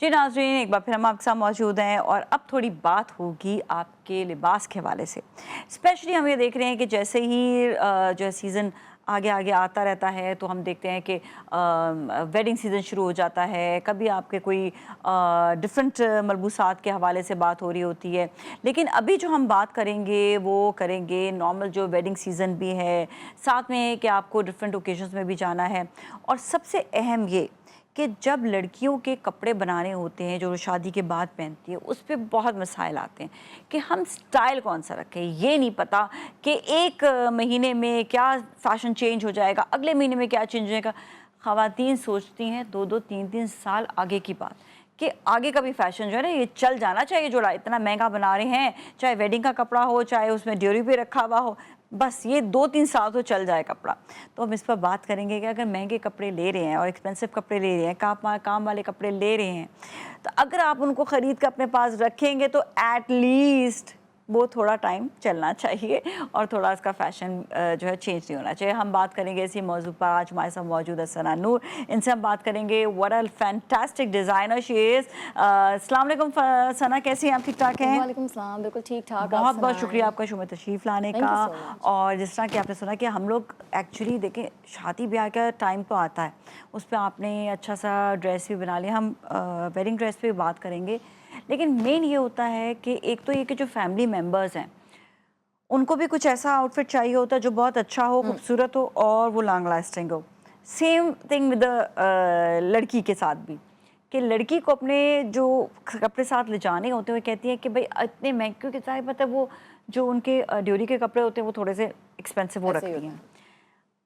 جی ناظرین، ایک بار پھر ہم آپ کے ساتھ موجود ہیں اور اب تھوڑی بات ہوگی آپ کے لباس کے حوالے سے. اسپیشلی ہم یہ دیکھ رہے ہیں کہ جیسے ہی جو ہے سیزن آگے آگے آتا رہتا ہے تو ہم دیکھتے ہیں کہ ویڈنگ سیزن شروع ہو جاتا ہے. کبھی آپ کے کوئی ڈفرینٹ ملبوسات کے حوالے سے بات ہو رہی ہوتی ہے، لیکن ابھی جو ہم بات کریں گے وہ کریں گے نارمل جو ویڈنگ سیزن بھی ہے، ساتھ میں کہ آپ کو ڈفرینٹ اوکیزنس میں بھی جانا ہے. اور سب سے اہم یہ کہ جب لڑکیوں کے کپڑے بنانے ہوتے ہیں جو شادی کے بعد پہنتی ہے، اس پہ بہت مسائل آتے ہیں کہ ہم سٹائل کون سا رکھیں. یہ نہیں پتا کہ ایک مہینے میں کیا فیشن چینج ہو جائے گا، اگلے مہینے میں کیا چینج ہو جائے گا. خواتین سوچتی ہیں 2-3 سال آگے کی بات کہ آگے کا بھی فیشن جو ہے نا یہ چل جانا چاہیے. جو اتنا مہنگا بنا رہے ہیں، چاہے ویڈنگ کا کپڑا ہو چاہے اس میں ڈیوری پہ رکھا ہوا ہو، بس یہ 2-3 سال تو چل جائے کپڑا. تو ہم اس پر بات کریں گے کہ اگر مہنگے کپڑے لے رہے ہیں اور ایکسپینسو کپڑے لے رہے ہیں، کام والے کپڑے لے رہے ہیں، تو اگر آپ ان کو خرید کے اپنے پاس رکھیں گے تو ایٹ لیسٹ وہ تھوڑا ٹائم چلنا چاہیے اور تھوڑا اس کا فیشن جو ہے چینج نہیں ہونا چاہیے. ہم بات کریں گے اسی موضوع پر. آج ہمارے ساتھ موجود ہے ثنا نور. ان سے ہم بات کریں گے what a fantastic designer she is. السلام علیکم ثنا، کیسی ہیں آپ؟ ٹھیک ٹھاک ہیں؟ وعلیکم السلام، بالکل ٹھیک ٹھاک. بہت بہت شکریہ آپ کا شو میں تشریف لانے کا. اور جس طرح کہ آپ نے سنا کہ ہم لوگ ایکچولی دیکھیں شادی بیاہ کا ٹائم تو آتا ہے، اس پہ آپ نے اچھا سا ڈریس بھی بنا لیا. ہم ویڈنگ ڈریس پہ بھی بات کریں گے، لیکن مین یہ ہوتا ہے کہ ایک تو یہ کہ جو فیملی ممبرز ہیں ان کو بھی کچھ ایسا آؤٹ فٹ چاہیے ہوتا ہے جو بہت اچھا ہو، خوبصورت ہو اور وہ long lasting who. Same thing with لڑکی کے ساتھ بھی، کہ لڑکی کو اپنے جو کپڑے ساتھ لے جانے ہوتے ہیں وہ کہتی ہے کہ بھائی اتنے مہنگے، کیونکہ ظاہر بات ہے وہ جو ان کے ڈیوری کے کپڑے ہوتے ہیں وہ تھوڑے سے ایکسپینسو وہ رکھتی ہیں.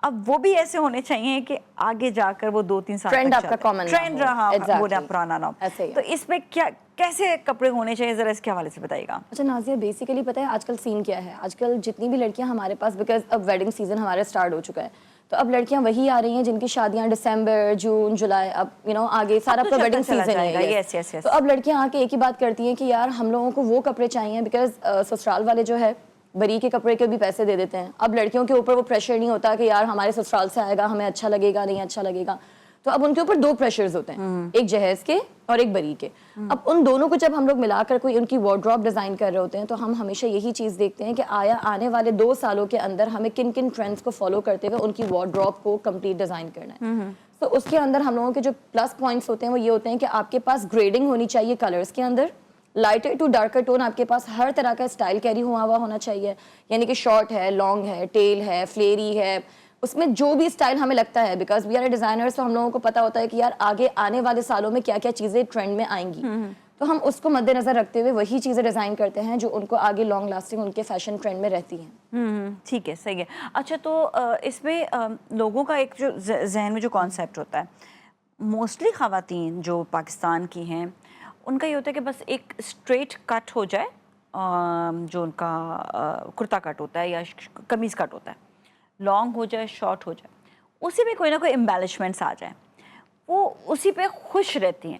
اب وہ بھی ایسے ہونے چاہیے کہ آگے جا کر وہ 2-3 سال تک ٹرینڈ رہا وہ پرانا نہ ہو. تو اس میں کیا کیسے کپڑے ہونے چاہیے، ذرا اس کے حوالے سے بتائیے گا. اچھا نازیہ، بیسیکلی پتہ ہے آج کل سین کیا ہے؟ آج کل جتنی بھی لڑکیاں ہمارے پاس، بیکاز اب ویڈنگ سیزن ہمارا اسٹارٹ ہو چکا ہے، تو اب لڑکیاں وہی آ رہی ہیں جن کی شادیاں دسمبر، جون، جولائی، اب آگے سارا اپنا ویڈنگ سیزن ہے. تو اب لڑکیاں آ کے ایک ہی بات کرتی ہیں کہ یار ہم لوگوں کو وہ کپڑے چاہیے، بیکاز سسرال والے جو ہے بری کے کپڑے کے بھی پیسے دے دیتے ہیں. اب لڑکیوں کے اوپر وہ پریشر نہیں ہوتا کہ یار ہمارے سسرال سے آئے گا، ہمیں اچھا لگے گا نہیں اچھا لگے گا. تو اب ان کے اوپر 2 پریشرز ہوتے ہیں، ایک جہیز کے اور ایک بری کے. اب ان دونوں کو جب ہم لوگ ملا کر کوئی ان کی وارڈروب ڈیزائن کر رہے ہوتے ہیں تو ہم ہمیشہ یہی چیز دیکھتے ہیں کہ آیا آنے والے 2 سالوں کے اندر ہمیں کن کن ٹرینڈز کو فالو کرتے ہوئے ان کی وارڈروب کو کمپلیٹ ڈیزائن کرنا ہے. تو اس کے اندر ہم لوگوں کے جو پلس پوائنٹس ہوتے ہیں وہ یہ ہوتے ہیں کہ آپ کے پاس گریڈنگ ہونی چاہیے کلرز کے اندر، لائٹر ٹو ڈارکر ٹون آپ کے پاس ہر طرح کا اسٹائل کیری ہوا ہونا چاہیے. یعنی کہ شارٹ ہے، لانگ ہے، ٹیل ہے، فلیری ہے، اس میں جو بھی اسٹائل ہمیں لگتا ہے، because we are a designers تو ہم لوگوں کو پتا ہوتا ہے کہ یار آگے آنے والے سالوں میں کیا کیا چیزیں ٹرینڈ میں آئیں گی. تو ہم اس کو مد نظر رکھتے ہوئے وہی چیزیں ڈیزائن کرتے ہیں جو ان کو آگے لانگ لاسٹنگ ان کے فیشن ٹرینڈ میں رہتی ہیں. ٹھیک ہے، صحیح ہے. اچھا تو اس میں لوگوں کا ایک جو ذہن میں جو کانسیپٹ ہوتا ہے، موسٹلی خواتین جو پاکستان کی ہیں ان کا یہ ہوتا ہے کہ بس ایک اسٹریٹ کٹ ہو جائے، جو ان کا کرتا کٹ ہوتا ہے یا قمیض کٹ ہوتا ہے، لانگ ہو جائے، شارٹ ہو جائے، اسی میں کوئی نہ کوئی امبیلشمنٹس آ جائیں، وہ اسی پہ خوش رہتی ہیں.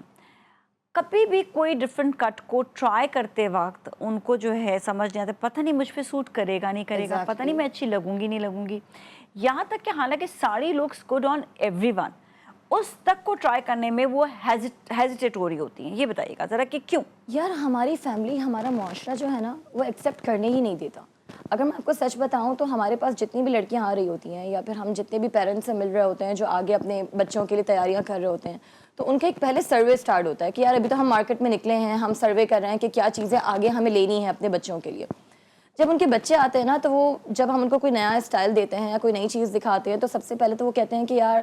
کبھی بھی کوئی ڈفرینٹ کٹ کو ٹرائی کرتے وقت ان کو جو ہے سمجھ نہیں آتا، پتہ نہیں مجھ پہ سوٹ کرے گا نہیں کرے گا، پتہ نہیں میں اچھی لگوں گی نہیں لگوں گی. یہاں تک کہ حالانکہ sari looks good on everyone ون، اس تک کو ٹرائی کرنے میں وہ ہیزیٹیٹوری ہوتی ہیں. یہ بتائیے گا ذرا کہ کیوں؟ یار ہماری فیملی، ہمارا معاشرہ جو ہے نا وہ ایکسیپٹ کرنے ہی نہیں دیتا. اگر میں آپ کو سچ بتاؤں تو ہمارے پاس جتنی بھی لڑکیاں آ رہی ہوتی ہیں یا پھر ہم جتنے بھی پیرنٹس سے مل رہے ہوتے ہیں جو آگے اپنے بچوں کے لیے تیاریاں کر رہے ہوتے ہیں، تو ان کا ایک پہلے سروے سٹارٹ ہوتا ہے کہ یار ابھی تو ہم مارکیٹ میں نکلے ہیں، ہم سروے کر رہے ہیں کہ کیا چیزیں آگے ہمیں لینی ہیں اپنے بچوں کے لیے. جب ان کے بچے آتے ہیں نا تو وہ جب ہم ان کو کوئی نیا اسٹائل دیتے ہیں یا کوئی نئی چیز دکھاتے ہیں تو سب سے پہلے تو وہ کہتے ہیں کہ یار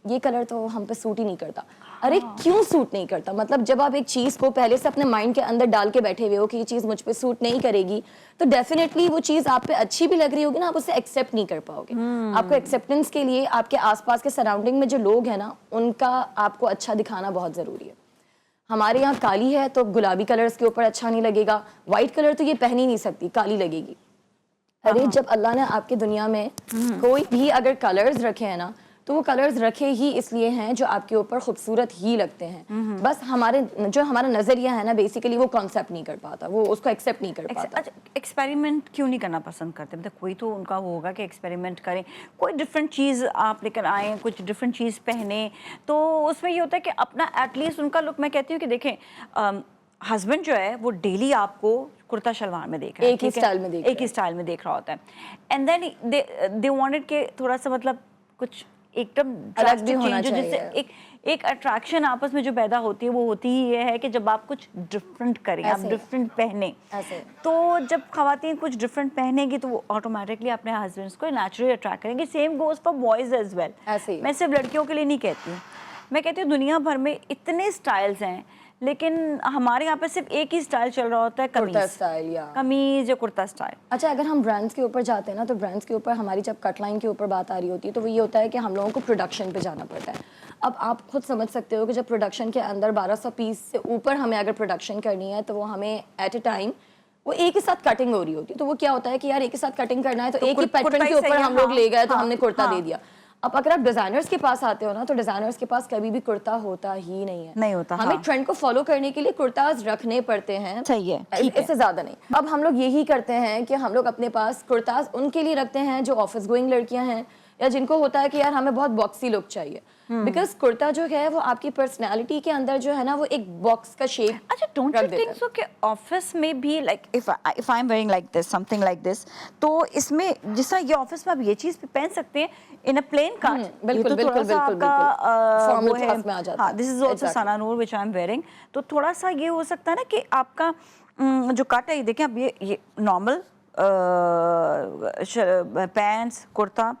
یہ کلر تو ہم پہ سوٹ ہی نہیں کرتا. ارے کیوں سوٹ نہیں کرتا؟ مطلب جب آپ ایک چیز کو پہلے سے اپنے مائنڈ کے اندر ڈال کے بیٹھے ہوئے ہو کہ یہ چیز مجھ پہ سوٹ نہیں کرے گی تو ڈیفینیٹلی وہ چیز آپ پہ اچھی بھی لگ رہی ہوگی نا، آپ اسے ایکسیپٹ نہیں کر پاؤ گے. آپ کو ایکسیپٹنس کے لیے آپ کے آس پاس کے سراؤنڈنگ میں جو لوگ ہیں نا ان کا آپ کو اچھا دکھانا بہت ضروری ہے. ہمارے یہاں کالی ہے تو گلابی کلرز کے اوپر اچھا نہیں لگے گا، وائٹ کلر تو یہ پہن ہی نہیں سکتی، کالی لگے گی. ارے جب اللہ نے آپ کی دنیا میں کوئی بھی اگر کلرز رکھے ہیں نا تو وہ کلرز رکھے ہی اس لیے ہیں جو آپ کے اوپر خوبصورت ہی لگتے ہیں. بس ہمارا نظریہ ہے نا بیسیکلی وہ کانسیپٹ نہیں کر پاتا, وہ اس کو ایکسیپٹ نہیں کر پاتا. اچھا ایکسپیریمنٹ کیوں نہیں کرنا پسند کرتے؟ مطلب کوئی تو ان کا وہ ہوگا کہ ایکسپیریمنٹ کریں, کوئی ڈفرینٹ چیز آپ لے کر آئیں, کچھ ڈفرینٹ چیز پہنیں, تو اس میں یہ ہوتا ہے کہ اپنا ایٹ لیسٹ ان کا لک, میں کہتی ہوں کہ دیکھیں ہسبینڈ جو ہے وہ ڈیلی آپ کو کرتا شلوار میں دیکھ رہا ہے, ایک ہی اسٹائل میں ایک ہی اسٹائل میں دیکھ رہا ہوتا ہے, اینڈ دین دے وانٹڈ کہ تھوڑا سا مطلب کچھ ایک دم الگ بھی ہونا چاہیے, جس سے ایک اٹریکشن آپس میں جو پیدا ہوتی ہے وہ ہوتی ہی یہ ہے کہ جب آپ کچھ ڈفرینٹ کریں, آپ ڈفرینٹ پہنیں. تو جب خواتین کچھ ڈفرینٹ پہنیں گی تو وہ آٹومیٹکلی اپنے ہسبینڈس کو نیچرلی اٹریکٹ کریں گے. Same goes for boys as well. میں صرف لڑکیوں کے لیے نہیں کہتی ہوں, میں کہتی ہوں دنیا بھر میں اتنے اسٹائلز ہیں, لیکن ہمارے یہاں پہ صرف ایک ہی اسٹائل چل رہا ہوتا ہے, قمیض یا کرتا اسٹائل. اچھا اگر ہم برانڈس کے اوپر جاتے ہیں نا, تو برانڈس کے اوپر ہماری جب کٹ لائن کے اوپر بات آ رہی ہوتی ہے تو وہ یہ ہوتا ہے کہ ہم لوگوں کو پروڈکشن پہ جانا پڑتا ہے. اب آپ خود سمجھ سکتے ہو کہ جب پروڈکشن کے اندر 1200 پیس سے اوپر ہمیں اگر پروڈکشن کرنی ہے تو وہ ہمیں ایٹ اے ٹائم وہ ایک ہی ساتھ کٹنگ ہو رہی ہوتی ہے. تو وہ کیا ہوتا ہے کہ یار ایک ہی ساتھ کٹنگ کرنا ہے تو ایک ہی پیٹرن کے اوپر ہم لوگ لے گئے تو ہم نے کرتا دے دیا. اب اگر آپ ڈیزائنرز کے پاس آتے ہو نا, تو ڈیزائنرز کے پاس کبھی بھی کرتا ہوتا ہی نہیں ہے. ہمیں ٹرینڈ کو فالو کرنے کے لیے کرتاز رکھنے پڑتے ہیں, صحیح ہے, اس سے زیادہ نہیں. اب ہم لوگ یہی کرتے ہیں کہ ہم لوگ اپنے پاس کرتاز ان کے لیے رکھتے ہیں جو آفس گوئنگ لڑکیاں ہیں, یا جن کو ہوتا ہے کہ یار ہمیں بہت باکسی لک چاہیے, بیکاز کرتا جو ہے وہ آپ کی پرسنالٹی کے اندر جو ہے نا وہ ایک باکس کا شیپ. اچھا ڈونٹ یو تھنک سو کہ آفس میں بھی like if I am wearing like this something like this, تو اس میں جس طرح یہ آفس میں آپ یہ چیز پہن سکتے ہیں ان اے پلین کٹ, بالکل بالکل بالکل وہ ہے, ہاں دس از آلسو سنا نور وچ آئی ایم ویئرنگ. تو تھوڑا سا یہ ہو سکتا ہے نا کہ آپ کا جو کٹ ہے, یہ دیکھیں اب یہ نارمل پینٹس کرتا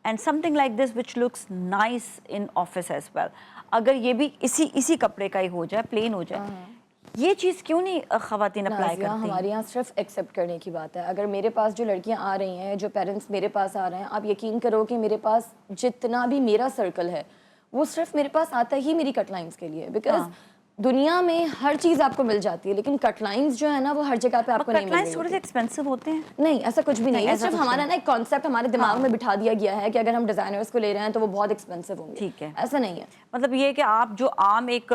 and something like this which looks nice in office as well. اگر یہ بھی اسی کپڑے کا ہی ہو جائے, پلین ہو جائے, یہ چیز کیوں نہیں خواتین اپلائی کرتی ہیں؟ ہمارے یہاں صرف ایکسیپٹ کرنے کی بات ہے. اگر میرے پاس جو لڑکیاں آ رہی ہیں, جو پیرنٹس میرے پاس آ رہے ہیں, آپ یقین کرو کہ میرے پاس جتنا بھی میرا سرکل ہے وہ صرف میرے پاس آتا ہی میری کٹ لائنس کے لیے, بیکاز دنیا میں ہر چیز آپ کو مل جاتی ہے, لیکن کٹ لائنس جو ہے نا وہ ہر جگہ پہ آپ کو نہیں مل رہی. تھوڑے سے ایکسپینسو ہوتے ہیں. نہیں ایسا کچھ بھی نہیں ہے, صرف ہمارا نا ایک کانسیپٹ ہمارے دماغ میں بٹھا دیا گیا ہے کہ اگر ہم ڈیزائنرز کو لے رہے ہیں تو وہ بہت ایکسپینسو ہوں گے. ٹھیک ہے, ایسا نہیں ہے. مطلب یہ کہ آپ جو عام ایک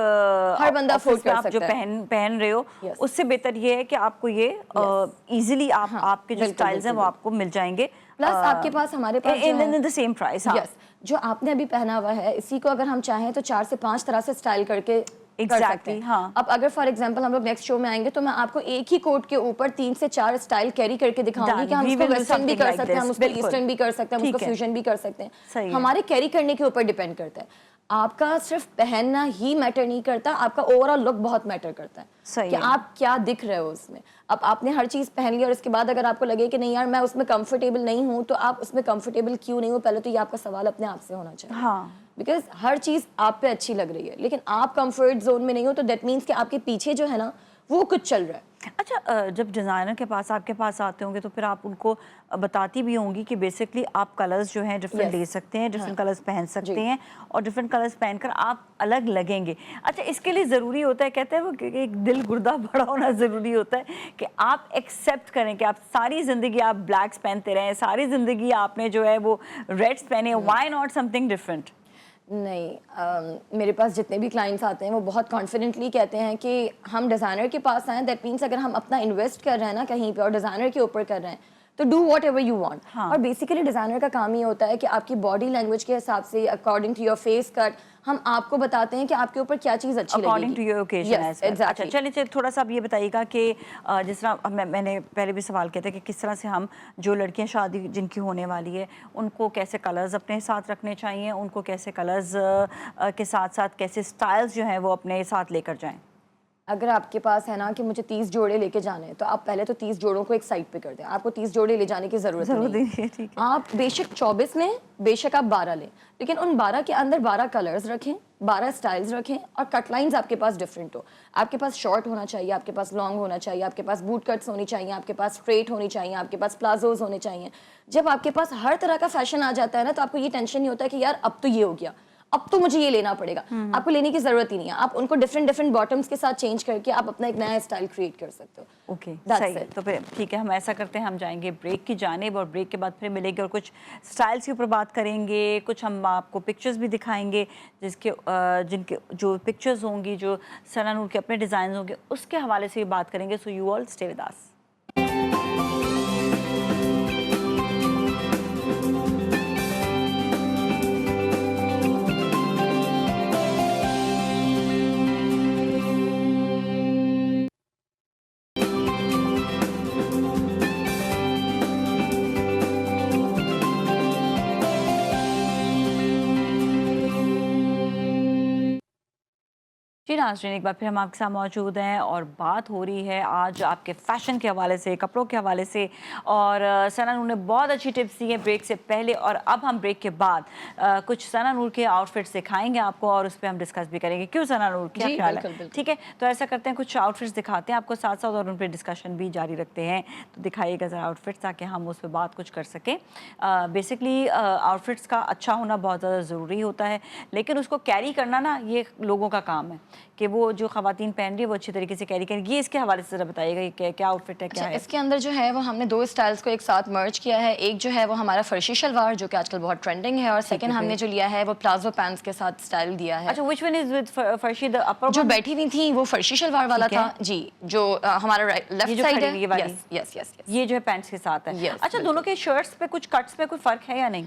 ہر بندہ افورڈ کر جو پہن رہے ہو, اس سے بہتر یہ ہے کہ آپ کو یہ ایزیلی آپ کے جو اسٹائلز ہیں وہ آپ کو مل جائیں گے, پلس آپ کے پاس ہمارے پاس ان دی سیم پرائس. جو آپ نے ابھی پہنا ہوا ہے اسی کو اگر ہم چاہیں تو 4 سے 5 طرح سے اسٹائل کر کے کر سکتے ہیں. اب اگر فار ایگزامپل ہم لوگ نیکسٹ شو میں آئیں گے تو میں آپ کو ایک ہی کوٹ کے اوپر 3 سے 4 اسٹائل کیری کر کے دکھاؤں گی کہ ہم اس کو ویسٹرن بھی کر سکتے ہیں, ہم اس کو ایسٹرن بھی کر سکتے ہیں, ہم اس کو فیوژن بھی کر سکتے ہیں. ہمارے کیری کرنے کے اوپر ڈیپینڈ کرتا ہے. آپ کا صرف پہننا ہی میٹر نہیں کرتا, آپ کا اوور آل لک بہت میٹر کرتا ہے کہ آپ کیا دکھ رہے ہو اس میں. اب آپ نے ہر چیز پہن لی اور اس کے بعد اگر آپ کو لگے کہ نہیں یار میں اس میں کمفرٹیبل نہیں ہوں, تو آپ اس میں کمفرٹیبل کیوں نہیں ہو, پہلے تو یہ آپ کا سوال اپنے آپ سے ہونا چاہیے. بیکاز ہر چیز آپ پہ اچھی لگ رہی ہے لیکن آپ کمفرٹ زون میں نہیں ہو, تو دیٹ مینس کہ آپ کے پیچھے جو ہے نا وہ کچھ چل رہا ہے. اچھا جب ڈیزائنر کے پاس آپ کے پاس آتے ہوں گے تو پھر آپ ان کو بتاتی بھی ہوں گی کہ بیسکلی آپ کلرز جو ہیں ڈفرینٹ لے سکتے ہیں, ڈفرینٹ کلرز پہن سکتے ہیں, اور ڈفرینٹ کلرز پہن کر آپ الگ لگیں گے. اچھا اس کے لیے ضروری ہوتا ہے, کہتے ہیں وہ ایک دل گردہ بڑا ہونا ضروری ہوتا ہے کہ آپ ایکسیپٹ کریں کہ آپ ساری زندگی آپ بلیکس پہنتے رہیں, ساری زندگی آپ نے جو ہے وہ ریڈس پہنے, why not something different? نہیں, میرے پاس جتنے بھی کلائنٹس آتے ہیں وہ بہت کانفیڈنٹلی کہتے ہیں کہ ہم ڈیزائنر کے پاس آئیں, دیٹ مینس اگر ہم اپنا انویسٹ کر رہے ہیں نا کہیں پہ اور ڈیزائنر کے اوپر کر رہے ہیں تو do what ever you want. اور بیسیکلی ڈیزائنر کا کام یہ ہوتا ہے کہ آپ کی باڈی لینگویج کے حساب سے اکارڈنگ ٹو یور فیس کٹ ہم آپ کو بتاتے ہیں کہ آپ کے اوپر کیا چیز اچھی لگے گی اکارڈنگ ٹو یور اوکیزن. اچھا چلیے تھوڑا سا اب یہ بتائیے گا کہ جس طرح میں نے پہلے بھی سوال کیا تھا کہ کس طرح سے ہم جو لڑکیاں شادی جن کی ہونے والی ہے ان کو کیسے کلرز اپنے ساتھ رکھنے چاہیے, ان کو کیسے کلرز کے ساتھ ساتھ کیسے اسٹائلز جو ہیں وہ اپنے ساتھ لے کر جائیں. اگر آپ کے پاس ہے نا کہ مجھے 30 جوڑے لے کے جانے ہیں تو آپ پہلے تو 30 جوڑوں کو ایک سائڈ پہ کر دیں, آپ کو 30 جوڑے لے جانے کی ضرورت نہیں ہے. آپ بے شک 24 لیں, بے شک آپ 12 لیں, لیکن ان 12 کے اندر 12 کلرز رکھیں, 12 اسٹائلز رکھیں, اور کٹ لائنز آپ کے پاس ڈفرینٹ ہو. آپ کے پاس شارٹ ہونا چاہیے, آپ کے پاس لانگ ہونا چاہیے, آپ کے پاس بوٹ کٹس ہونی چاہیے, آپ کے پاس اسٹریٹ ہونی چاہیے, آپ کے پاس پلازوز ہونے چاہیے. جب آپ کے پاس ہر طرح کا فیشن آ جاتا ہے نا تو آپ کو یہ ٹینشن نہیں ہوتا ہے کہ یار اب تو یہ ہو گیا, اب تو مجھے یہ لینا پڑے گا. آپ کو لینے کی ضرورت ہی نہیں ہے, آپ ان کو ڈفرینٹ باٹمس کے ساتھ چینج کر کے آپ اپنا ایک نیا اسٹائل کریٹ کر سکتے ہو. اوکے صحیح. تو پھر ٹھیک ہے, ہم ایسا کرتے ہیں, ہم جائیں گے بریک کی جانب, اور بریک کے بعد پھر ملیں گے اور کچھ اسٹائلس کے اوپر بات کریں گے, کچھ ہم آپ کو پکچرز بھی دکھائیں گے جن کے جو پکچرز ہوں گی, جو ثنا نور کے اپنے ڈیزائنز ہوں گے, اس کے حوالے سے بھی بات کریں گے. So you all stay with us. جی ناظرین, ایک بار پھر ہم آپ کے ساتھ موجود ہیں اور بات ہو رہی ہے آج آپ کے فیشن کے حوالے سے, کپڑوں کے حوالے سے, اور ثنا نور نے بہت اچھی ٹپس دی ہیں بریک سے پہلے, اور اب ہم بریک کے بعد کچھ ثنا نور کے آؤٹ فٹس دکھائیں گے آپ کو, اور اس پہ ہم ڈسکس بھی کریں گے. کیوں ثنا نور, کیا خیال ہے؟ ٹھیک ہے, تو ایسا کرتے ہیں کچھ آؤٹ فٹس دکھاتے ہیں آپ کو ساتھ ساتھ, اور ان پہ ڈسکشن بھی جاری رکھتے ہیں. تو دکھائیے گا ذرا آؤٹ فٹس, تاکہ ہم اس پہ بات کچھ کر سکیں. بیسکلی آؤٹ فٹس کا اچھا ہونا بہت زیادہ ضروری ہوتا ہے, لیکن اس کو کیری کرنا نا یہ لوگوں کا کام ہے کہ وہ جو خواتین پہن رہی ہے وہ اچھی طریقے سے کیری کریں. یہ اس کے حوالے سے ذرا بتائیے گا کہ کیا آؤٹ فٹ ہے, کیا ہے اس کے اندر جو ہے وہ ہم نے 2 اسٹائلس کو ایک ساتھ مرج کیا ہے. ایک جو ہے وہ ہمارا فرشی شلوار جو کہ آج کل بہت ٹرینڈنگ ہے, اور سیکنڈ ہم نے جو لیا ہے وہ پلازو پینٹس کے ساتھ اسٹائل دیا ہے. اچھا, which one is with فرشی, the upper one? جو بیٹھی ہوئی تھی وہ فرشی شلوار والا تھا جی, جو ہمارا لیفٹ سائڈ ہے. یس یس, یہ جو ہے پینٹس کے ساتھ ہے. اچھا, دونوں کے شرٹس پہ کچھ کٹس پہ کوئی فرق ہے یا نہیں؟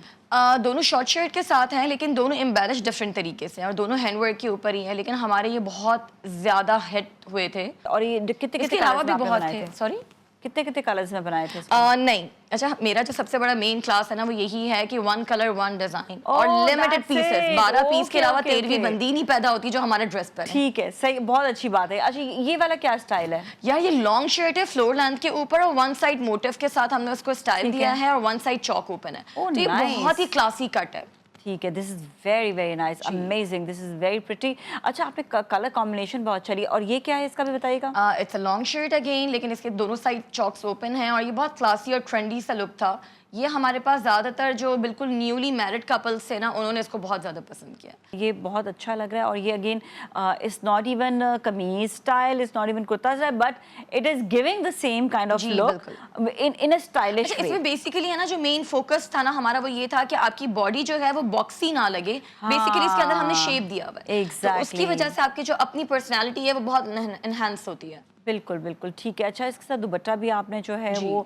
دونوں شارٹ شرٹ کے ساتھ ہیں, لیکن دونوں امبیلش ڈفرینٹ طریقے سے, اور دونوں ہینڈ ورک کے اوپر ہی ہیں, لیکن ہمارے یہ بہت زیادہ ہٹ ہوئے تھے. اور یہ کتنے کے علاوہ بھی بہت تھے. سوری, کتنے کلرز میں بنائے تھے؟ نہیں, اچھا, میرا جو سب سے بڑا مین کلاس ہے نا وہ یہی ہے کہ 1 کلر 1 ڈیزائن, اور لمیٹڈ پیسز, 12 پیس کے علاوہ 13ویں بندی نہیں پیدا ہوتی جو ہمارے ڈریس پر. ٹھیک ہے, صحیح, بہت اچھی بات ہے. اچھا, یہ والا کیا اسٹائل ہے یار؟ یہ لانگ شرٹ ہے فلور لینتھ کے اوپر, اور 1 سائڈ موٹیو کے ساتھ ہم نے اس کو اسٹائل دیا ہے, اور 1 سائڈ چوک اوپن ہے. تو یہ بہت ہی کلاسی کٹ ہے. ٹھیک ہے, this is very very nice, amazing, this is very pretty. اچھا, آپ نے کلر کمبینیشن بہت اچھا لیا, اور یہ کیا ہے اس کا بھی بتائیے گا؟ It's a long shirt again, لیکن اس کے دونوں سائڈ چوکس اوپن ہیں, اور یہ بہت کلاسی اور ٹرینڈی سا لک تھا. یہ ہمارے پاس زیادہ تر جو بالکل نیولی میرڈ کپلس تھے نا, انہوں نے اس کو بہت زیادہ پسند کیا. یہ بہت اچھا لگ رہا ہے, اور یہ again it's not even kameez style, it's not even kurta style, but it is giving the same kind of look in a stylish way. اس میں بیسیکلی ہے نا جو مین فوکس تھا نا ہمارا وہ یہ تھا کہ آپ کی باڈی جو ہے وہ باکسی نہ لگے. بیسیکلی اس کے اندر ہم نے شیپ دیا ہوا ہے, تو اس کی وجہ سے آپ کی جو اپنی پرسنالٹی ہے وہ بہت انہینس ہوتی ہے. بالکل بالکل ٹھیک ہے. اچھا, اس کے ساتھ دوپٹہ بھی آپ نے جو ہے وہ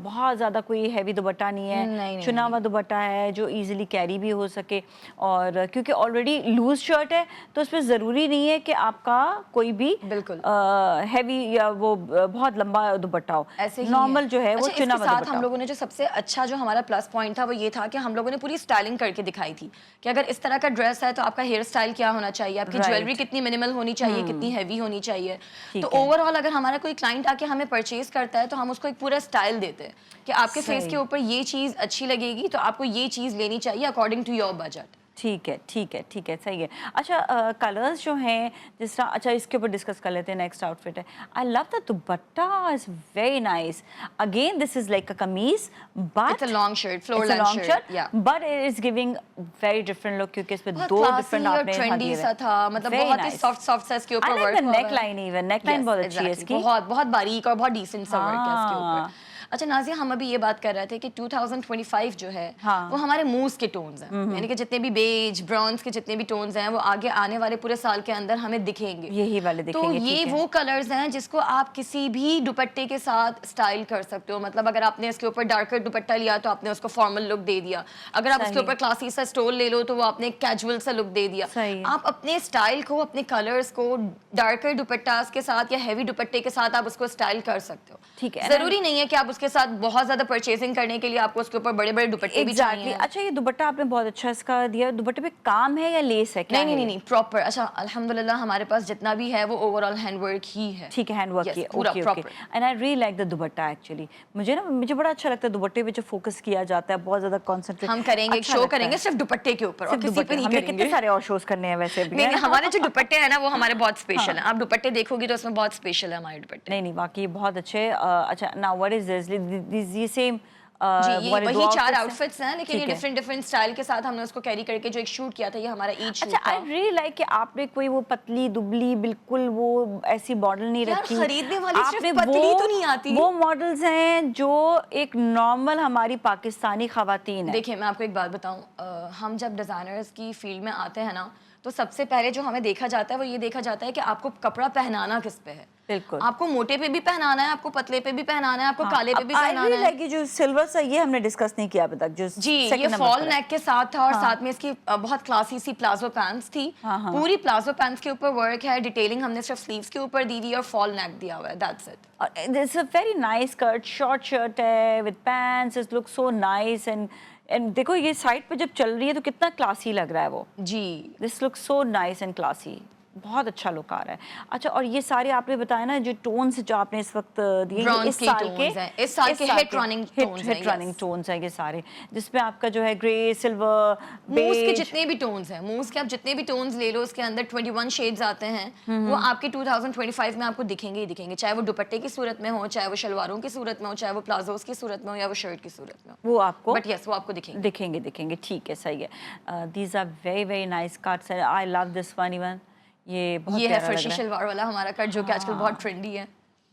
بہت زیادہ کوئی ہیوی دوپٹہ نہیں ہے, چنا ہوا دوپٹہ ہے جو ایزیلی کیری بھی ہو سکے, اور کیونکہ آلریڈی لوز شرٹ ہے تو اس پہ ضروری نہیں ہے کہ آپ کا کوئی بھی بالکل ہیوی یا وہ بہت لمبا دوپٹہ ہو. ایسے ہی نارمل جو ہے وہ چنا ہوا دوپٹہ. ہم لوگوں نے جو سب سے اچھا جو ہمارا پلس پوائنٹ تھا وہ یہ تھا کہ ہم لوگوں نے پوری اسٹائلنگ کر کے دکھائی تھی کہ اگر اس طرح کا ڈریس ہے تو آپ کا ہیئر اسٹائل کیا ہونا چاہیے, آپ کی جویلری کتنی منیمل ہونی چاہیے, کتنی ہیوی ہونی چاہیے. تو اوور آل اگر ہمارا کوئی کلائنٹ آ کے ہمیں پرچیز کرتا ہے تو ہم اس کو ایک پورا اسٹائل دیتے ہیں کہ آپ کے فیس کے اوپر یہ چیز اچھی لگے گی تو آپ کو یہ چیز لینی چاہیے اکارڈنگ ٹو یور بجٹ. ٹھیک ہے ٹھیک ہے ٹھیک ہے, صحیح ہے. اچھا, کلرز جو ہیں جس طرح, اچھا اس کے اوپر ڈسکس کر لیتے ہیں. نیکسٹ آؤٹ فٹ ہے, I love the dupatta, is very nice. Again this is like a kameez but it's a long shirt, floor length shirt, but it is giving very different look, کیونکہ اس پہ دو ڈفرنٹ آپ نے trendy سا تھا, مطلب بہت ہی سافٹ سافٹ سا اس کے اوپر ورک ہوا ہے. نیک لائن, ایون نیک لائن بہت اچھی ہے اس کی, بہت بہت باریک اور بہت ڈیسنٹ سا ورک ہے اس کے اوپر. اچھا نازیہ, ہم ابھی یہ بات کر رہے تھے کہ 2025 جو ہے وہ ہمارے موز کے ٹونز ہیں, یعنی کہ جتنے بھی بیج برونز کے جتنے بھی ٹونز ہیں وہ آگے آنے والے پورے سال کے اندر ہمیں دکھیں گے, یہی والے دکھیں گے. تو یہ وہ کلرز ہیں جس کو آپ کسی بھی دوپٹے کے ساتھ اسٹائل کر سکتے ہو. مطلب اگر آپ نے اس کے اوپر ڈارکر دوپٹہ لیا تو آپ نے اس کو فارمل لک دے دیا, اگر آپ اس کے اوپر کلاسی سا اسٹول لے لو تو وہ آپ نے کیجول سا لک دے دیا. آپ اپنے اسٹائل کو, اپنے کلرز کو ڈارکر دوپٹاز کے ساتھ یا ہیوی دوپٹے کے ساتھ آپ اس کو اسٹائل کر سکتے ہو. ٹھیک ہے, ضروری نہیں ہے کہ آپ اس کے ساتھ بہت زیادہ پرچیزنگ کرنے کے لیے آپ کو اس کے اوپر بڑے بڑے دوپٹے بھی چاہیے. اچھا, یہ دوپٹہ آپ نے بہت اچھا اس کا دیا, دوپٹے پہ کام ہے یا لیس ہے؟ نہیں نہیں نہیں, پراپر. اچھا, الحمدللہ ہمارے پاس جتنا بھی ہے وہ اوور آل ہینڈ ورک ہی ہے. ٹھیک ہے, ہینڈ ورک کی, okay okay. And I really like the dupatta actually. مجھے بڑا اچھا لگتا ہے دوپٹے پہ جو فوکس کیا جاتا ہے, بہت زیادہ کانسنٹریٹ. ہم کریں گے, شو کریں گے صرف دوپٹے کے اوپر, اور کسی پہ نہیں کریں گے. کتنے سارے اور شوز کرنے ہیں ویسے بھی. نہیں, ہمارے جو دوپٹے ہیں نا وہ ہمارے بہت اسپیشل ہیں. آپ دوپٹے دیکھو گی تو اس میں بہت اسپیشل ہے ہمارے دوپٹے. نہیں نہیں, واقعی بہت اچھے. اچھا, now what is this, the same جی یہ والے وہی دو 4 outfits آؤٹفٹس ہیں لیکن یہ ٹھیک ہے. ڈفرینٹ ڈفرینٹ اسٹائل کے ساتھ ہم نے اس کو کیری کر کے جو ایک شوٹ کیا تھا یہ ہمارا عید شوٹ اچھا تھا. آئی ریئلی لائک کہ آپ نے کوئی وہ پتلی دبلی بالکل وہ ایسی ماڈل نہیں یار رکھی. خریدنے والی آپ صرف نے پتلی تو نہیں آتی. وہ ماڈلز ہیں جو ایک نارمل ہماری پاکستانی خواتین ہیں. دیکھیں میں آپ کو ایک بات بتاؤں, ہم جب ڈیزائنرز کی فیلڈ میں آتے ہیں نا تو سب سے پہلے جو ہمیں دیکھا جاتا ہے وہ یہ دیکھا جاتا ہے کہ آپ کو کپڑا پہنانا کس پہ ہے. بالکل آپ کو موٹے پہ بھی پہنانا ہے, آپ کو پتلے پہ بھی پہنانا ہے, آپ کو کالے پہ بھی پہنانا ہے. لائک جو سلور سا یہ ہم نے ڈسکس نہیں کیا ابھی تک جو جی یہ فال نیک کے ساتھ تھا اور ساتھ میں اس کی بہت کلاسی سی پلازو پینٹس تھی. پوری پلازو پینٹس کے اوپر ورک ہے, ڈیٹیلنگ ہم نے صرف سلیوز کے اوپر دی ہوئی اور فال نیک دیا ہوا ہے. That's it. It's a very nice skirt, short shirt ہے with pants. It looks so nice and دیکھو یہ سائڈ پہ جب چل رہی ہے تو کتنا کلاسی لگ رہا ہے وہ. جی This looks so nice and classy. بہت اچھا لک آ رہا ہے. اچھا اور یہ سارے آپ نے بتایا نا جو ٹونز جو آپ نے اس وقت دیے برونز کی ٹونز ہیں, اس سال کے ہٹ رننگ ٹونز ہیں. ہٹ رننگ ٹونز ہیں یہ سارے جس میں آپ کا جو ہے گرے, سلور, موز کے جتنے بھی ٹونز ہیں, موز کے آپ جتنے بھی ٹونز لے لو اس کے اندر 21 شیڈز آتے ہیں. وہ آپ کے 2025 میں آپ کو دکھیں گے ہی دکھیں گے, چاہے وہ دوپٹے کی صورت میں ہو, چاہے وہ شلواروں کی صورت میں ہو, چاہے وہ پلازوز کی صورت میں ہو یا وہ شرٹ کی صورت میں ہو. وہ آپ کو بٹ یس وہ آپ کو دکھیں گے. ٹھیک ہے صحیح ہے. These are very very nice cuts. I love this one even. یہ بہت یہ ہے پیارا لگ فرشی رہا ہے, شلوار والا ہمارا کٹ جو کہ آج کل بہت ٹرینڈی ہے.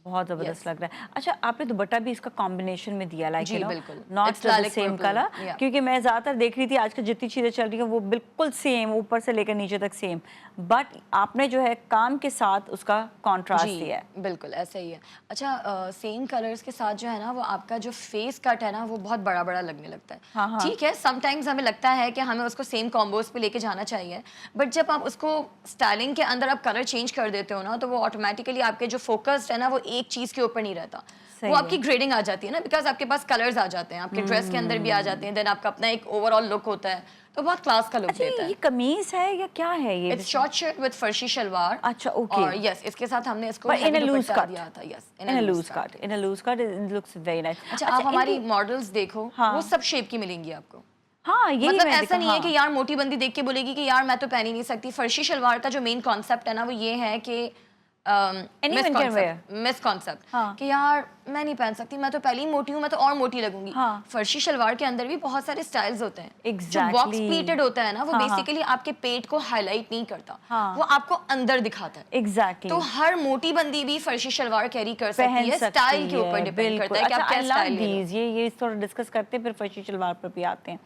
بہت زبردست لگ رہا ہے. اچھا آپ نے دوپٹہ بھی اس کا کمبینیشن میں دیا لائک جی بالکل ناٹ دا سیم کلر, کیونکہ میں زیادہ تر دیکھ رہی تھی آج کل جتنی چیزیں چل رہی ہیں وہ بالکل سیم اوپر سے لے کر نیچے تک سیم, بٹ آپ نے جو ہے کام کے ساتھ اس کا کانٹراسٹ دیا ہے. بالکل ایسا ہی ہے. اچھا سیم کلرز کے ساتھ جو ہے نا وہ آپ کا جو فیس کٹ ہے نا وہ بہت بڑا بڑا لگنے لگتا ہے. ٹھیک ہے سم ٹائمز ہمیں لگتا ہے کہ ہمیں اس کو سیم کامبوز پہ لے کے جانا چاہیے, بٹ جب آپ اس کو اسٹائلنگ کے اندر آپ کلر چینج کر دیتے ہو نا تو وہ آٹومیٹیکلی آپ کے جو فوکسڈ ہے نا وہ ایک چیز کے اوپر نہیں رہتا, وہ آپ کی گریڈنگ آ جاتی ہے نا, بیکاز آپ کے پاس کلرز آ جاتے ہیں, آپ کے ڈریس کے اندر بھی آ جاتے ہیں, دین آپ کا اپنا ایک اوور آل لک ہوتا ہے, تو بہت کلاس کا لک دیتا ہے. یہ قمیص ہے یا کیا ہے یہ؟ It's short shirt with farshi shalwar. اچھا اوکے. اور یس اس کے ساتھ ہم نے اس کو ان لوز کٹ دیا تھا. یس ان لوز کٹ, ان لوز کٹ لکس ویری نائس. اچھا آپ ہماری ماڈلز دیکھو وہ سب شیپ کی ملیں گی آپ کو. ہاں یہ مطلب ایسا نہیں ہے کہ یار موٹی بندی دیکھ کے بولے گی کہ یار میں تو پہن ہی نہیں سکتی. فرشی شلوار کا جو مین کانسیپٹ ہے نا وہ یہ ہے کہ مس کانسیپٹ کہ یار میں نہیں پہن سکتی, میں تو پہلے ہی موٹی ہوں, میں تو اور موٹی لگوں گی. فرشی شلوار کے اندر بھی بہت سارے سٹائلز ہوتے ہیں. جو باکس پلیٹڈ ہوتا ہے نا وہ بیسیکلی آپ کے پیٹ کو ہائی لائٹ نہیں کرتا, وہ آپ کو اندر دکھاتا ہے. ایگزیکٹلی. تو ہر موٹی بندی بھی فرشی شلوار کیری کر سکتی ہے, اسٹائل کے اوپر ڈیپینڈ کرتا ہے کہ آپ کیا اسٹائل لے رہے ہو. یہ تھوڑا ڈسکس کرتے ہیں پھر فرشی شلوار پر بھی آتے ہیں.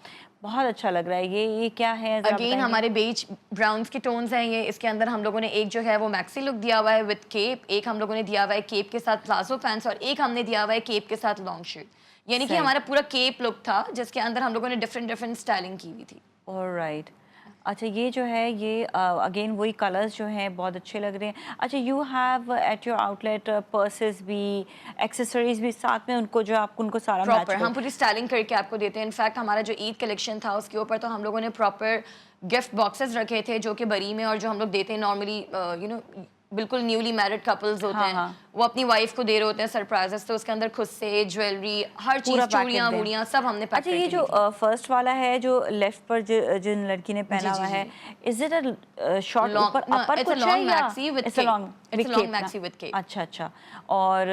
بہت اچھا لگ رہا ہے. یہ کیا ہے اگین ہمارے بیج براؤنز کی ٹونز ہیں یہ. اس کے اندر ہم لوگوں نے ایک جو ہے وہ میکسی لک دیا ہوا ہے وتھ کیپ, ایک ہم لوگوں نے دیا ہوا ہے کیپ کے ساتھ پلازو پینٹس, اور ایک ہم نے دیا ہوا ہے کیپ کے ساتھ لانگ شرٹ. یعنی کہ ہمارا پورا کیپ لک تھا جس کے اندر ہم لوگوں نے ڈفرینٹ اسٹائلنگ کی ہوئی تھی. آلرائٹ. اچھا یہ جو ہے یہ اگین وہی کلرز جو ہیں بہت اچھے لگ رہے ہیں. اچھا you have at your outlet purses بھی, ایکسیسریز بھی ساتھ میں ان کو جو آپ ان کو سارا پراپر ہم پوری اسٹائلنگ کر کے آپ کو دیتے ہیں. انفیکٹ ہمارا جو عید کلیکشن تھا اس کے اوپر تو ہم لوگوں نے پراپر گفٹ باکسز رکھے تھے جو کہ بری میں, اور جو ہم لوگ دیتے ہیں نارملی بالکل نیولی میرڈ کپلز ہوتے ہیں وہ اپنی وائف کو دے رہے ہوتے ہیں سرپرائزز, تو اس کے اندر خود سے جویلری ہر چیز, چوڑیاں ووڑیاں سب ہم نے پیک کر کے. اچھا یہ جو فرسٹ والا ہے جو لیفٹ پر جن لڑکی نے پہنا ہوا ہے, از اٹ اے شارٹ اوپر اپر کچھ ہے یا it's a long maxi with cape? اچھا اچھا. اور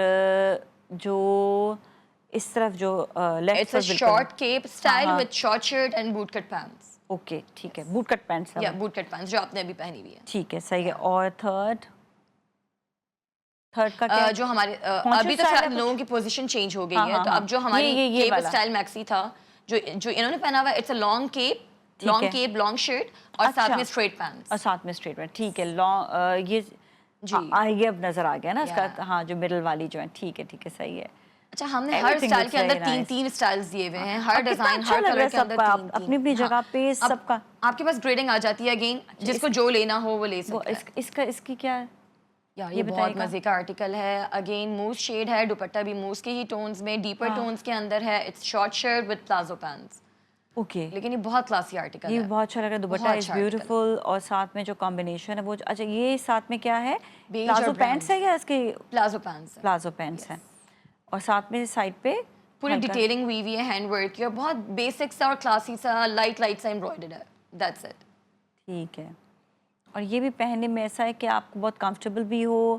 جو اس طرف جو لیفٹ پر short cape style with short shirt and boot cut pants. Okay ٹھیک ہے, بوٹ کٹ پینٹس. یا بوٹ کٹ پینٹس جو آپ نے ابھی پہنی ہوئی ہے. ٹھیک ہے صحیح ہے. اور تھرڈ کا کیا جو ہمارے ابھی تو شاید لوگوں کی پوزیشن چینج ہو گئی ہے, تو اب جو ہماری کیپ اسٹائل میکسی تھا جو انہوں نے پہنا ہوا ہے, it's a long cape, long cape, long shirt اور ساتھ میں اسٹریٹ پینٹس. اور ساتھ میں اسٹریٹ پینٹ. ٹھیک ہے. لانگ یہ اب نظر آ گیا نا اس کا, ہاں جو مڈل والی جو ہے. ٹھیک ہے ٹھیک ہے صحیح ہے. اچھا ہم نے ہر اسٹائل کے اندر تین اسٹائلز دیے ہوئے ہیں, ہر ڈیزائن ہر کلر کے اندر تین اپنی اپنی جگہ پہ سب کا. آپ کے پاس گریڈنگ آ جاتی ہے اگین, جس کو جو لینا ہو وہ لے سکتا ہے. اس کی کیا ہے یار یہ بہت مزے کا آرٹیکل ہے. اگین موز شیڈ ہے, دوپٹہ بھی موز کے ہی ٹونز میں, ڈیپر ٹونز کے اندر ہے. It's short shirt with palazzo pants. Okay. لیکن یہ بہت کلاسی آرٹیکل ہے, یہ بہت اچھا لگ رہا ہے. دوپٹہ از بیوٹیفل, اور ساتھ میں جو کمبینیشن ہے وہ. اچھا یہ ساتھ میں کیا ہے, پلازو پینٹس ہے یا اس کے پلازو پینٹس؟ پلازو پینٹس ہیں, اور ساتھ میں سائڈ پہ پوری ڈیٹیلنگ ہوئی ہوئی ہے ہینڈ ورک کی, اور بہت بیسک سا اور کلاسی سا لائٹ سا ایمبرائڈرڈ ہے. That's it. ٹھیک ہے. اور یہ بھی پہننے میں ایسا ہے کہ آپ کو بہت کمفرٹیبل بھی ہو,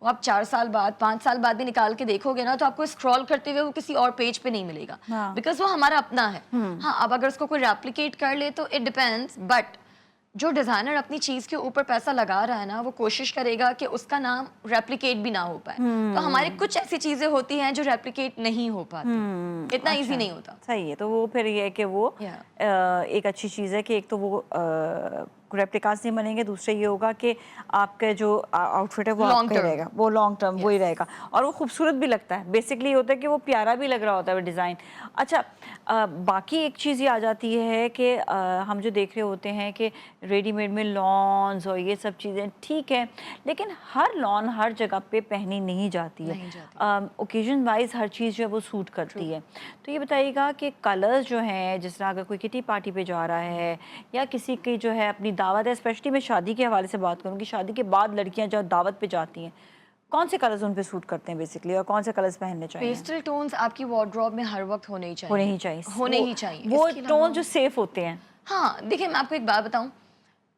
وہ آپ 4 سال بعد 5 سال بعد بھی نکال کے دیکھو گے نا تو آپ کو اسکرول کرتے ہوئے وہ کسی اور پیج پہ نہیں ملے گا بیکاز وہ ہمارا اپنا ہے. ہاں اب اگر اس کو کوئی ریپلیکیٹ کر لے تو اٹ ڈپینڈس, بٹ جو ڈیزائنر اپنی چیز کے اوپر پیسہ لگا رہا ہے نا وہ کوشش کرے گا کہ اس کا نام ریپلیکیٹ بھی نہ ہو پائے. تو ہمارے کچھ ایسی چیزیں ہوتی ہیں جو ریپلیکیٹ نہیں ہو پاتی, اتنا ایزی نہیں ہوتا. صحیح ہے. تو وہ پھر یہ ہے کہ وہ ایک اچھی چیز ہے کہ ایک تو وہ ریپلیکاس نہیں بنیں گے, دوسرے یہ ہوگا کہ آپ کا جو آؤٹ فٹ ہے وہ آپ کا ہی رہے گا, وہ لانگ ٹرم وہی رہے گا, اور وہ خوبصورت بھی لگتا ہے. بیسکلی یہ ہوتا ہے کہ وہ پیارا بھی لگ رہا ہوتا ہے وہ ڈیزائن. اچھا باقی ایک چیز یہ آ جاتی ہے کہ ہم جو دیکھ رہے ہوتے ہیں کہ ریڈی میڈ میں لانز اور یہ سب چیزیں ٹھیک ہے, لیکن ہر لان ہر جگہ پہ پہنی نہیں جاتی ہے. اوکیزن وائز ہر چیز جو ہے وہ سوٹ کرتی ہے. تو یہ بتائیے گا کہ کلرز جو ہیں, جس طرح اگر کوئی کٹی پارٹی پہ جا رہا ہے یا کسی کی جو ہے اپنی دعوت ہے, اسپیشلی میں شادی کے حوالے سے بات کروں گی, شادی کے بعد لڑکیاں جب دعوت پہ جاتی ہیں کون سے کلرز ان پہ سوٹ کرتے ہیں بیسکلی, اور کون سے کلرز پہننے چاہیے؟ پیسٹل ٹونز آپ کی وارڈروب میں ہر وقت ہونے ہی چاہیے. ہونے ہی چاہیے, ہونے ہی چاہیے. وہ ٹون جو سیف ہوتے ہیں. ہاں دیکھیں میں آپ کو ایک بات بتاؤں,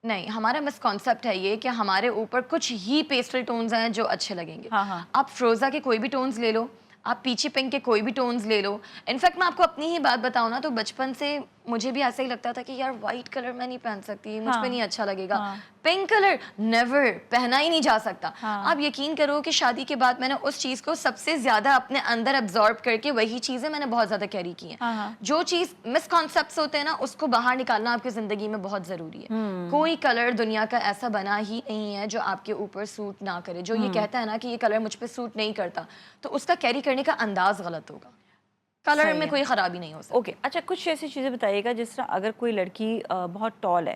نہیں ہمارا مس کانسیپٹ ہے یہ کہ ہمارے اوپر کچھ ہی پیسٹل ٹونز ہیں جو اچھے لگیں گے. آپ فروزہ کے کوئی بھی ٹونز لے لو, آپ پیچھے پنک کے کوئی بھی ٹونز لے لو. انفیکٹ میں آپ کو اپنی ہی بات بتاؤں نا تو بچپن سے مجھے بھی ایسا ہی لگتا تھا کہ یار وائٹ کلر میں نہیں پہن سکتی, مجھ پہ نہیں اچھا لگے گا. پنک کلر نیور پہنا ہی نہیں جا سکتا. آپ یقین کرو کہ شادی کے بعد میں نے اس چیز کو سب سے زیادہ اپنے اندر ابزارب کر کے وہی چیزیں میں نے بہت زیادہ کیری کی ہیں. جو چیز مس کانسیپٹس ہوتے ہیں نا اس کو باہر نکالنا آپ کی زندگی میں بہت ضروری ہے. کوئی کلر دنیا کا ایسا بنا ہی نہیں ہے جو آپ کے اوپر سوٹ نہ کرے. جو یہ کہتا ہے نا کہ یہ کلر مجھ پہ سوٹ نہیں کرتا تو اس کا کیری کرنے کا انداز غلط ہوگا. کلر میں کوئی خرابی نہیں ہو سکتی. اوکے اچھا کچھ ایسی چیزیں بتائیے گا, جس طرح اگر کوئی لڑکی بہت ٹال ہے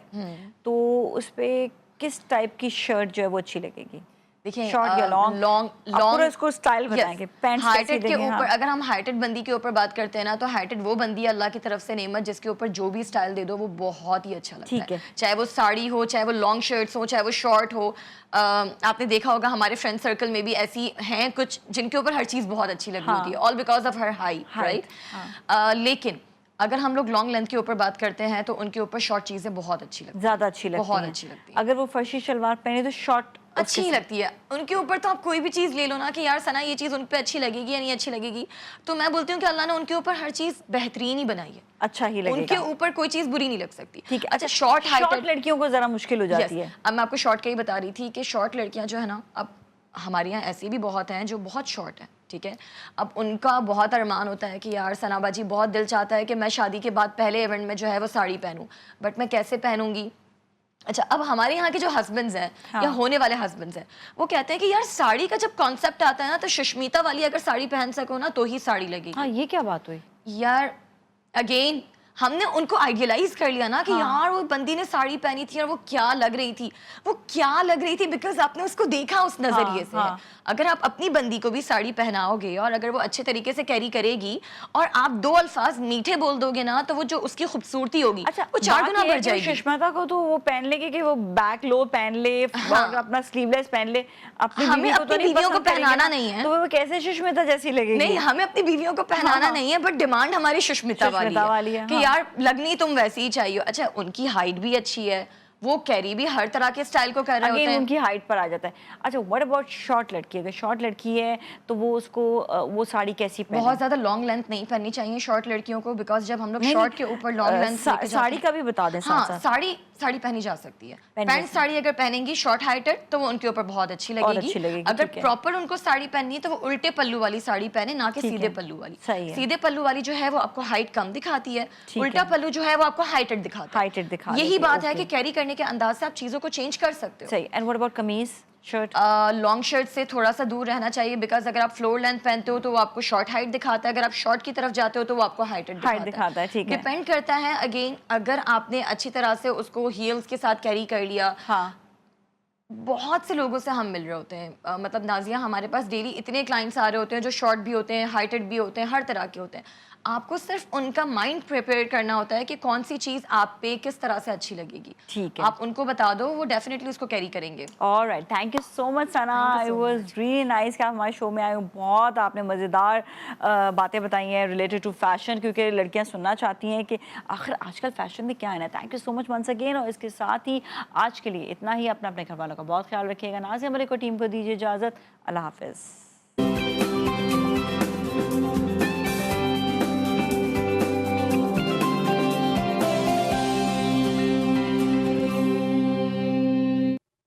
تو اس پہ کس ٹائپ کی شرٹ جو ہے وہ اچھی لگے گی؟ دیکھیں شارٹ یا لانگ اس کو سٹائل بتائیں گے. ہائٹڈ کے اوپر اگر ہم ہائٹڈ بندی کے اوپر بات کرتے ہیں نا تو ہائٹڈ وہ بندی ہے اللہ کی طرف سے نعمت جس کے اوپر جو بھی سٹائل دے دو وہ بہت ہی اچھا لگتا ہے. چاہے وہ ساڑی ہو, چاہے وہ لانگ شرٹس ہو, چاہے وہ شارٹ ہو. آپ نے دیکھا ہوگا ہمارے فرینڈ سرکل میں بھی ایسی ہیں کچھ جن کے اوپر ہر چیز بہت اچھی لگ رہی ہوتی ہے, all because of her height, right. لیکن اگر ہم لوگ لانگ لینتھ کے اوپر بات کرتے ہیں تو ان کے اوپر شارٹ چیزیں بہت اچھی لگتی ہیں, زیادہ اچھی لگتی ہیں, بہت اچھی لگتی ہیں. اگر وہ فرشی شلوار پہنے تو شارٹ اچھی لگتی ہے ان کے اوپر. تو آپ کوئی بھی چیز لے لو نا کہ یار ثنا یہ چیز ان پہ اچھی لگے گی یا نہیں اچھی لگے گی, تو میں بولتی ہوں کہ اللہ نے ان کے اوپر ہر چیز بہترین ہی بنائی ہے, اچھا ہی لگے گا, ان کے اوپر کوئی چیز بری نہیں لگ سکتی. ٹھیک ہے. اچھا شارٹ لڑکیوں کو ذرا مشکل ہو جاتی ہے. اب میں آپ کو شارٹ کا ہی بتا رہی تھی کہ شارٹ لڑکیاں جو ہے نا, اب ہمارے یہاں ایسی بھی بہت ہیں جو بہت شارٹ ہیں, ٹھیک ہے. اب ان کا بہت ارمان ہوتا ہے کہ یار ثنا باجی بہت دل چاہتا ہے کہ میں شادی کے بعد پہلے ایونٹ میں جو ہے وہ ساڑی پہنوں, بٹ میں کیسے پہنوں گی. اچھا اب ہمارے یہاں کے جو ہسبینڈز ہیں یا ہونے والے ہسبینڈز ہیں وہ کہتے ہیں کہ یار ساڑی کا جب کانسیپٹ آتا ہے نا تو ششمیتا والی اگر ساڑی پہن سکو نا تو ہی ساڑی لگے گی. ہاں یہ کیا بات ہوئی یار, اگین ہم نے ان کو آئیڈیلائز کر لیا نا کہ یار وہ بندی نے ساڑی پہنی تھی اور وہ کیا لگ رہی تھی, وہ کیا لگ رہی تھی بیکاز آپ نے اس کو دیکھا اس نظریے سے. اگر آپ اپنی بندی کو بھی ساڑی پہناؤ گے اور اگر وہ اچھے طریقے سے کیری کرے گی اور آپ 2 الفاظ میٹھے بول دو گے نا تو وہ جو اس کی خوبصورتی ہوگی وہ 4 گنا بڑھ جائے گی. ششمتا کو تو وہ پہن لے گی کہ وہ بیک لو پہن لے, اپنا سلیو لیس پہن لے. ہمیں اپنی بیویوں کو پہنانا نہیں ہے تو وہ کیسے ششمتا جیسی لگے گی؟ نہیں ہمیں اپنی بیویوں کو پہنانا نہیں ہے, بٹ ڈیمانڈ ہماری ششمتا والی ہے کہ یار لگنی تم ویسی ہی چاہیے. اچھا ان کی ہائٹ بھی اچھی ہے, وہ کیری بھی ہر طرح کے سٹائل کو کر رہے ہوتے ہیں, ان کی ہائٹ پر آ جاتا ہے. اچھا واٹ اباؤٹ شارٹ لڑکی؟ اگر شارٹ لڑکی ہے تو وہ اس کو وہ ساڑی کیسی پہنے؟ بہت زیادہ لانگ لینتھ نہیں پہننی چاہیے شارٹ لڑکیوں کو, بیکاز جب ہم لوگ شارٹ کے اوپر لانگ لینتھ ساڑی کا بھی بتا دیں. ہاں ساڑی پہنی جا سکتی ہے, پینٹ ساڑی اگر پہنیں گی شارٹ ہائٹڈ تو وہ ان کے اوپر بہت اچھی لگے گی. اگر پراپر ان کو ساڑی پہننی ہے تو وہ الٹے پلو والی ساڑی پہنے, نہ کہ سیدھے پلو والی. سیدھے پلو والی جو ہے وہ آپ کو ہائٹ کم دکھاتی ہے, الٹا پلو جو ہے وہ آپ کو ہائٹڈ دکھاتا ہے. یہی بات ہے کہ کیری کرنے کے انداز سے آپ چیزوں کو چینج کر سکتے ہو. صحیح. And what about kameez shirt? Long shirt سے تھوڑا سا دور رہنا چاہیے, بیکاز اگر آپ فلور لینتھ پہنتے ہو تو وہ آپ کو شارٹ ہائٹ دکھاتا ہے, اگر آپ شارٹ کی طرف جاتے ہو تو وہ آپ کو ہائٹڈ دکھاتا ہے. ڈپینڈ کرتا ہے اگین, اگر آپ نے اچھی طرح سے اس کو ہیلز کے ساتھ کیری کر لیا. بہت سے لوگوں سے ہم مل رہے ہوتے ہیں, مطلب نازیہ ہمارے پاس ڈیلی اتنے کلائنٹس آ رہے ہوتے ہیں جو شارٹ بھی ہوتے ہیں, ہائٹڈ بھی ہوتے ہیں, ہر طرح کے ہوتے ہیں. آپ کو صرف ان کا مائنڈ پریپیئر کرنا ہوتا ہے کہ کون سی چیز آپ پہ کس طرح سے اچھی لگے گی. ٹھیک ہے. آپ ان کو بتا دو, وہ ڈیفینیٹلی اس کو کیری کریں گے. Alright, thank you so much Sana. It was really nice کہ آپ ہمارے شو میں آئے ہو. بہت آپ نے مزیدار باتیں بتائی ہیں ریلیٹڈ ٹو فیشن, کیونکہ لڑکیاں سننا چاہتی ہیں کہ آخر آج کل فیشن میں کیا ہے نا. Thank you so much once again. اور اس کے ساتھ ہی آج کے لیے اتنا ہی. اپنے گھر والوں کا بہت خیال رکھیے گا. نازیہ ملک اور ٹیم کو دیجیے اجازت. اللہ حافظ.